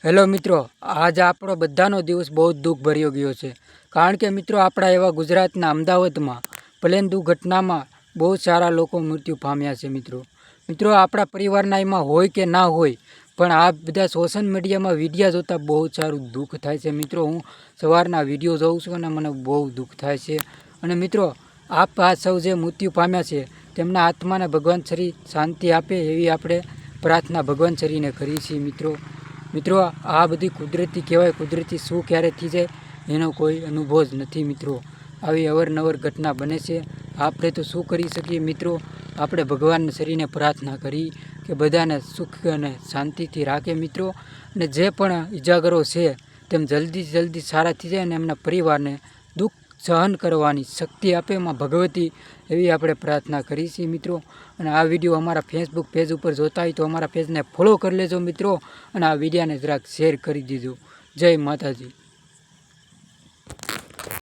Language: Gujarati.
હેલો મિત્રો, આજ આપણો બધાનો દિવસ બહુ જ દુઃખભર્યો ગયો છે. કારણ કે મિત્રો, આપણા એવા ગુજરાતના અમદાવાદમાં પ્લેન દુર્ઘટનામાં બહુ સારા લોકો મૃત્યુ પામ્યા છે. મિત્રો આપણા પરિવારના એમાં હોય કે ના હોય, પણ આ બધા સોશિયલ મીડિયામાં વિડીયો જોતા બહુ સારું દુઃખ થાય છે. મિત્રો, હું સવારના વિડીયો જોઉં છું અને મને બહુ દુઃખ થાય છે. અને મિત્રો, આ સૌ જે મૃત્યુ પામ્યા છે તેમના આત્માને ભગવાન શ્રી શાંતિ આપે એવી આપણે પ્રાર્થના ભગવાન શ્રીને કરીએ છીએ. મિત્રો આ બધી કુદરતી કહેવાય. કુદરતી શું ક્યારે થઈ જાય એનો કોઈ અનુભવ જ નથી. મિત્રો, આવી અવારનવાર ઘટના બને છે. આપણે તો શું કરી શકીએ મિત્રો? આપણે ભગવાન શ્રીને પ્રાર્થના કરી કે બધાને સુખ અને શાંતિથી રાખે મિત્રો. અને જે પણ ઇજાગરો છે તેમ જલ્દી સારા થઈ જાય અને એમના પરિવારને દુઃખ સહન કરવાની શક્તિ આપે એમાં ભગવતી એવી આપણે પ્રાર્થના કરી છીએ મિત્રો. અને આ વિડીયો અમારા ફેસબુક પેજ ઉપર જોતા હોય તો અમારા પેજને ફોલો કરી લેજો મિત્રો. અને આ વિડીયોને જરાક શેર કરી દીજો. જય માતાજી.